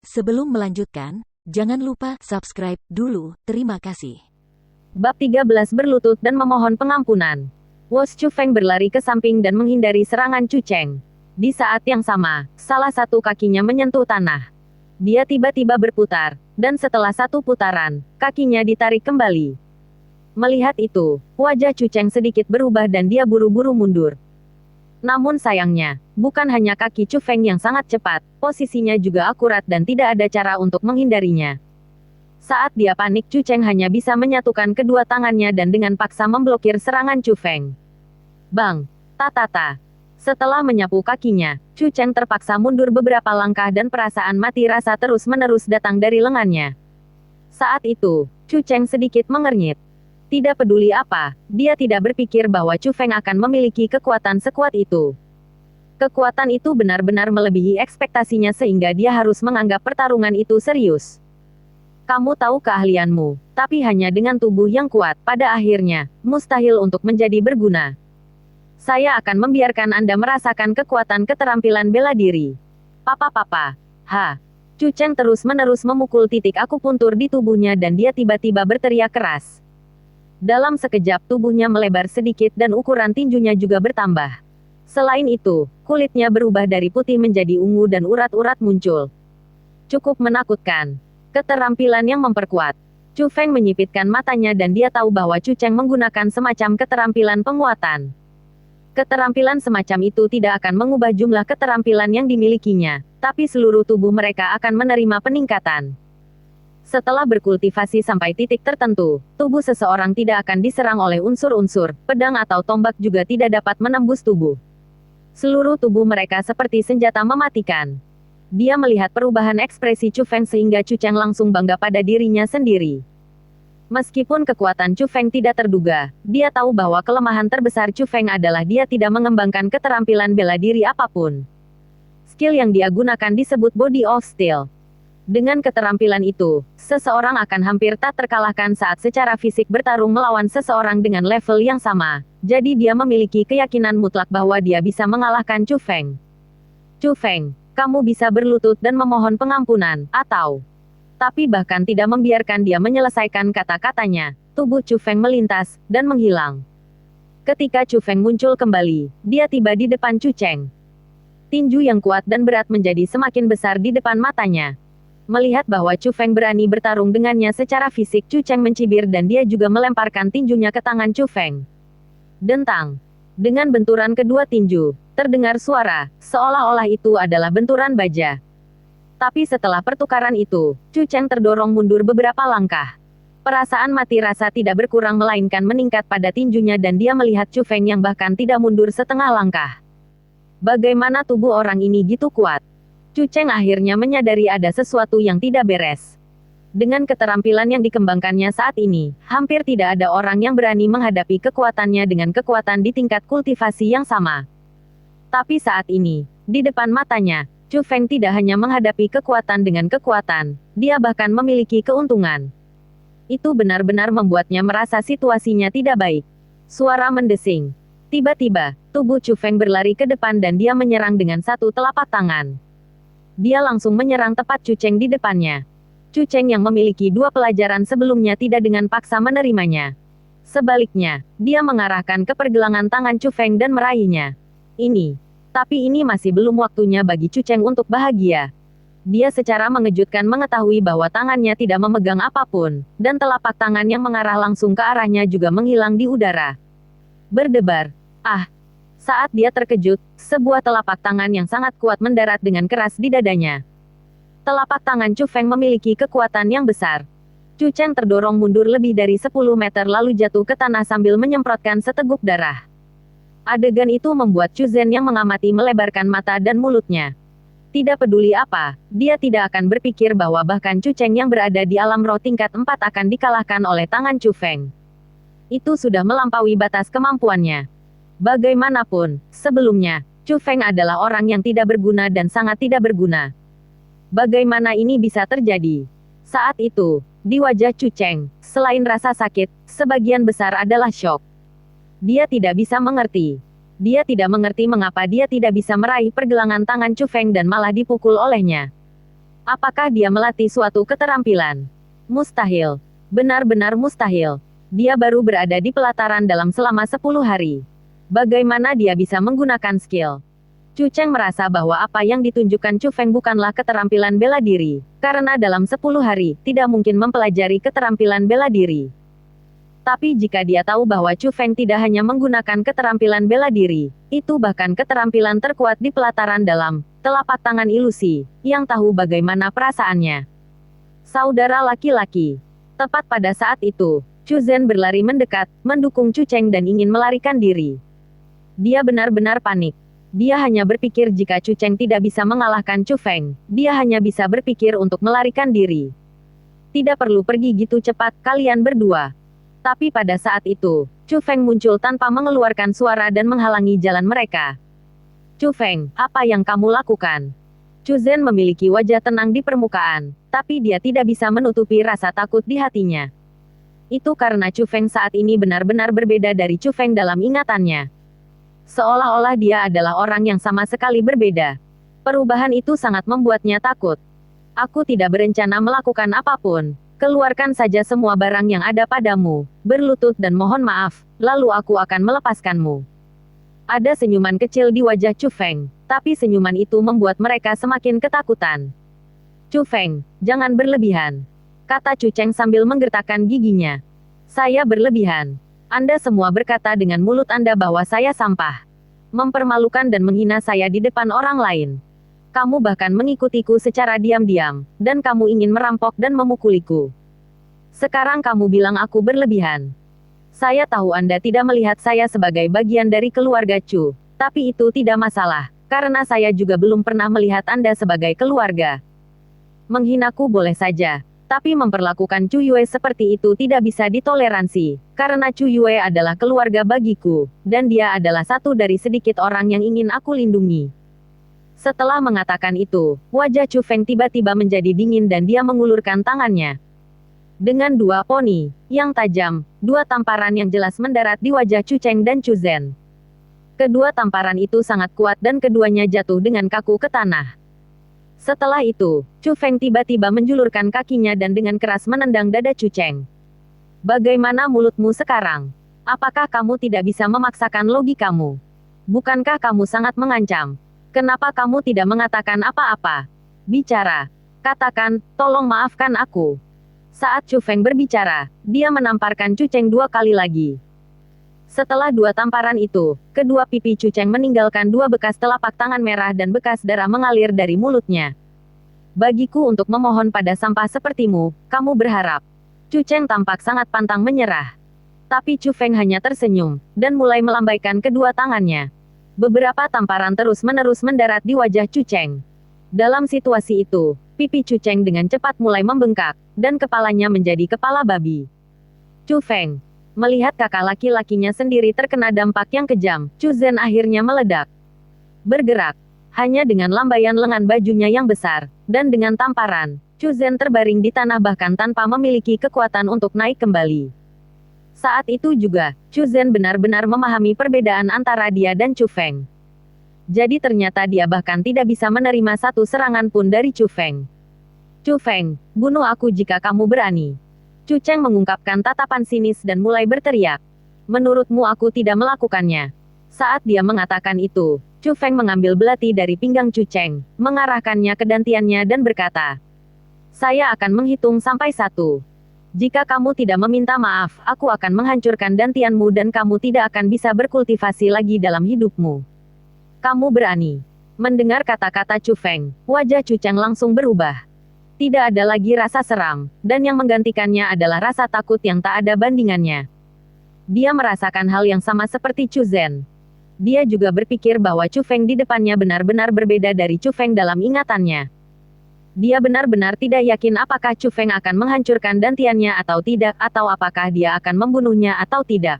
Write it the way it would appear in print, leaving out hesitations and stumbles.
Sebelum melanjutkan, jangan lupa subscribe dulu. Terima kasih. Bab 13 berlutut dan memohon pengampunan. Wos Chu Feng berlari ke samping dan menghindari serangan Chu Cheng. Di saat yang sama, salah satu kakinya menyentuh tanah. Dia tiba-tiba berputar, dan setelah satu putaran, kakinya ditarik kembali. Melihat itu, wajah Chu Cheng sedikit berubah dan dia buru-buru mundur. Namun sayangnya, bukan hanya kaki Chu Feng yang sangat cepat, posisinya juga akurat dan tidak ada cara untuk menghindarinya. Saat dia panik, Chu Cheng hanya bisa menyatukan kedua tangannya dan dengan paksa memblokir serangan Chu Feng. Bang! Tatata! Setelah menyapu kakinya, Chu Cheng terpaksa mundur beberapa langkah dan perasaan mati rasa terus-menerus datang dari lengannya. Saat itu, Chu Cheng sedikit mengernyit. Tidak peduli apa, dia tidak berpikir bahwa Chu Feng akan memiliki kekuatan sekuat itu. Kekuatan itu benar-benar melebihi ekspektasinya sehingga dia harus menganggap pertarungan itu serius. Kamu tahu keahlianmu, tapi hanya dengan tubuh yang kuat, pada akhirnya, mustahil untuk menjadi berguna. Saya akan membiarkan Anda merasakan kekuatan keterampilan bela diri. Papa. Chu Cheng terus-menerus memukul titik akupuntur di tubuhnya dan dia tiba-tiba berteriak keras. Dalam sekejap tubuhnya melebar sedikit dan ukuran tinjunya juga bertambah. Selain itu, kulitnya berubah dari putih menjadi ungu dan urat-urat muncul. Cukup menakutkan. Keterampilan yang memperkuat. Chu Feng menyipitkan matanya dan dia tahu bahwa Chu Cheng menggunakan semacam keterampilan penguatan. Keterampilan semacam itu tidak akan mengubah jumlah keterampilan yang dimilikinya, tapi seluruh tubuh mereka akan menerima peningkatan. Setelah berkultivasi sampai titik tertentu, tubuh seseorang tidak akan diserang oleh unsur-unsur, pedang atau tombak juga tidak dapat menembus tubuh. Seluruh tubuh mereka seperti senjata mematikan. Dia melihat perubahan ekspresi Chu Feng sehingga Chu Cheng langsung bangga pada dirinya sendiri. Meskipun kekuatan Chu Feng tidak terduga, dia tahu bahwa kelemahan terbesar Chu Feng adalah dia tidak mengembangkan keterampilan bela diri apapun. Skill yang dia gunakan disebut Body of Steel. Dengan keterampilan itu, seseorang akan hampir tak terkalahkan saat secara fisik bertarung melawan seseorang dengan level yang sama. Jadi dia memiliki keyakinan mutlak bahwa dia bisa mengalahkan Chu Feng. Chu Feng, kamu bisa berlutut dan memohon pengampunan, atau... Tapi bahkan tidak membiarkan dia menyelesaikan kata-katanya, tubuh Chu Feng melintas, dan menghilang. Ketika Chu Feng muncul kembali, dia tiba di depan Chu Cheng. Tinju yang kuat dan berat menjadi semakin besar di depan matanya. Melihat bahwa Chu Feng berani bertarung dengannya secara fisik, Chu Cheng mencibir dan dia juga melemparkan tinjunya ke tangan Chu Feng. Dentang. Dengan benturan kedua tinju, terdengar suara, seolah-olah itu adalah benturan baja. Tapi setelah pertukaran itu, Chu Cheng terdorong mundur beberapa langkah. Perasaan mati rasa tidak berkurang melainkan meningkat pada tinjunya dan dia melihat Chu Feng yang bahkan tidak mundur setengah langkah. Bagaimana tubuh orang ini gitu kuat? Chu Cheng akhirnya menyadari ada sesuatu yang tidak beres. Dengan keterampilan yang dikembangkannya saat ini, hampir tidak ada orang yang berani menghadapi kekuatannya dengan kekuatan di tingkat kultivasi yang sama. Tapi saat ini, di depan matanya, Chu Feng tidak hanya menghadapi kekuatan dengan kekuatan, dia bahkan memiliki keuntungan. Itu benar-benar membuatnya merasa situasinya tidak baik. Suara mendesing. Tiba-tiba, tubuh Chu Feng berlari ke depan dan dia menyerang dengan satu telapak tangan. Dia langsung menyerang tepat Chu Cheng di depannya. Chu Cheng yang memiliki dua pelajaran sebelumnya tidak dengan paksa menerimanya. Sebaliknya, dia mengarahkan ke pergelangan tangan Chu Feng dan meraihnya. Tapi ini masih belum waktunya bagi Chu Cheng untuk bahagia. Dia secara mengejutkan mengetahui bahwa tangannya tidak memegang apapun, dan telapak tangan yang mengarah langsung ke arahnya juga menghilang di udara. Berdebar. Saat dia terkejut, sebuah telapak tangan yang sangat kuat mendarat dengan keras di dadanya. Telapak tangan Chu Feng memiliki kekuatan yang besar. Chu Cheng terdorong mundur lebih dari 10 meter lalu jatuh ke tanah sambil menyemprotkan seteguk darah. Adegan itu membuat Chu Zhen yang mengamati melebarkan mata dan mulutnya. Tidak peduli apa, dia tidak akan berpikir bahwa bahkan Chu Cheng yang berada di alam roh tingkat 4 akan dikalahkan oleh tangan Chu Feng. Itu sudah melampaui batas kemampuannya. Bagaimanapun, sebelumnya, Chu Feng adalah orang yang tidak berguna dan sangat tidak berguna. Bagaimana ini bisa terjadi? Saat itu, di wajah Chu Cheng, selain rasa sakit, sebagian besar adalah syok. Dia tidak bisa mengerti. Dia tidak mengerti mengapa dia tidak bisa meraih pergelangan tangan Chu Feng dan malah dipukul olehnya. Apakah dia melatih suatu keterampilan? Mustahil. Benar-benar mustahil. Dia baru berada di pelataran dalam selama 10 hari. Bagaimana dia bisa menggunakan skill? Chu Cheng merasa bahwa apa yang ditunjukkan Chu Feng bukanlah keterampilan bela diri, karena dalam 10 hari, tidak mungkin mempelajari keterampilan bela diri. Tapi jika dia tahu bahwa Chu Feng tidak hanya menggunakan keterampilan bela diri, itu bahkan keterampilan terkuat di pelataran dalam, telapak tangan ilusi, yang tahu bagaimana perasaannya. Saudara laki-laki. Tepat pada saat itu, Chu Zhen berlari mendekat, mendukung Chu Cheng dan ingin melarikan diri. Dia benar-benar panik. Dia hanya berpikir jika Chu Cheng tidak bisa mengalahkan Chu Feng, dia hanya bisa berpikir untuk melarikan diri. Tidak perlu pergi gitu cepat, kalian berdua. Tapi pada saat itu, Chu Feng muncul tanpa mengeluarkan suara dan menghalangi jalan mereka. Chu Feng, apa yang kamu lakukan? Chu Zhen memiliki wajah tenang di permukaan, tapi dia tidak bisa menutupi rasa takut di hatinya. Itu karena Chu Feng saat ini benar-benar berbeda dari Chu Feng dalam ingatannya. Seolah-olah dia adalah orang yang sama sekali berbeda. Perubahan itu sangat membuatnya takut. Aku tidak berencana melakukan apapun. Keluarkan saja semua barang yang ada padamu, berlutut dan mohon maaf, lalu aku akan melepaskanmu. Ada senyuman kecil di wajah Chu Feng, tapi senyuman itu membuat mereka semakin ketakutan. Chu Feng, jangan berlebihan, kata Chu Cheng sambil menggertakkan giginya. Saya berlebihan. Anda semua berkata dengan mulut Anda bahwa saya sampah. Mempermalukan dan menghina saya di depan orang lain. Kamu bahkan mengikutiku secara diam-diam, dan kamu ingin merampok dan memukuliku. Sekarang kamu bilang aku berlebihan. Saya tahu Anda tidak melihat saya sebagai bagian dari keluarga Chu, tapi itu tidak masalah, karena saya juga belum pernah melihat Anda sebagai keluarga. Menghinaku boleh saja, tapi memperlakukan Chu Yue seperti itu tidak bisa ditoleransi, karena Chu Yue adalah keluarga bagiku, dan dia adalah satu dari sedikit orang yang ingin aku lindungi. Setelah mengatakan itu, wajah Chu Feng tiba-tiba menjadi dingin dan dia mengulurkan tangannya. Dengan dua poni yang tajam, dua tamparan yang jelas mendarat di wajah Chu Cheng dan Chu Zhen. Kedua tamparan itu sangat kuat dan keduanya jatuh dengan kaku ke tanah. Setelah itu, Chu Feng tiba-tiba menjulurkan kakinya dan dengan keras menendang dada Chu Cheng. Bagaimana mulutmu sekarang? Apakah kamu tidak bisa memaksakan logikamu? Bukankah kamu sangat mengancam? Kenapa kamu tidak mengatakan apa-apa? Bicara. Katakan, tolong maafkan aku. Saat Chu Feng berbicara, dia menamparkan Chu Cheng 2 kali lagi. Setelah 2 tamparan itu, kedua pipi Chu Cheng meninggalkan 2 bekas telapak tangan merah dan bekas darah mengalir dari mulutnya. Bagiku untuk memohon pada sampah sepertimu, kamu berharap. Chu Cheng tampak sangat pantang menyerah. Tapi Chu Feng hanya tersenyum, dan mulai melambaikan kedua tangannya. Beberapa tamparan terus-menerus mendarat di wajah Chu Cheng. Dalam situasi itu, pipi Chu Cheng dengan cepat mulai membengkak, dan kepalanya menjadi kepala babi. Chu Feng. Melihat kakak laki-lakinya sendiri terkena dampak yang kejam, Chu Zhen akhirnya meledak. Bergerak. Hanya dengan lambaian lengan bajunya yang besar, dan dengan tamparan, Chu Zhen terbaring di tanah bahkan tanpa memiliki kekuatan untuk naik kembali. Saat itu juga, Chu Zhen benar-benar memahami perbedaan antara dia dan Chu Feng. Jadi ternyata dia bahkan tidak bisa menerima satu serangan pun dari Chu Feng. Chu Feng, bunuh aku jika kamu berani. Chu Cheng mengungkapkan tatapan sinis dan mulai berteriak. Menurutmu aku tidak melakukannya. Saat dia mengatakan itu, Chu Feng mengambil belati dari pinggang Chu Cheng, mengarahkannya ke dantiannya dan berkata, saya akan menghitung sampai 1. Jika kamu tidak meminta maaf, aku akan menghancurkan dantianmu dan kamu tidak akan bisa berkultivasi lagi dalam hidupmu. Kamu berani. Mendengar kata-kata Chu Feng, wajah Chu Cheng langsung berubah. Tidak ada lagi rasa seram, dan yang menggantikannya adalah rasa takut yang tak ada bandingannya. Dia merasakan hal yang sama seperti Chu Zhen. Dia juga berpikir bahwa Chu Feng di depannya benar-benar berbeda dari Chu Feng dalam ingatannya. Dia benar-benar tidak yakin apakah Chu Feng akan menghancurkan dantiannya atau tidak, atau apakah dia akan membunuhnya atau tidak.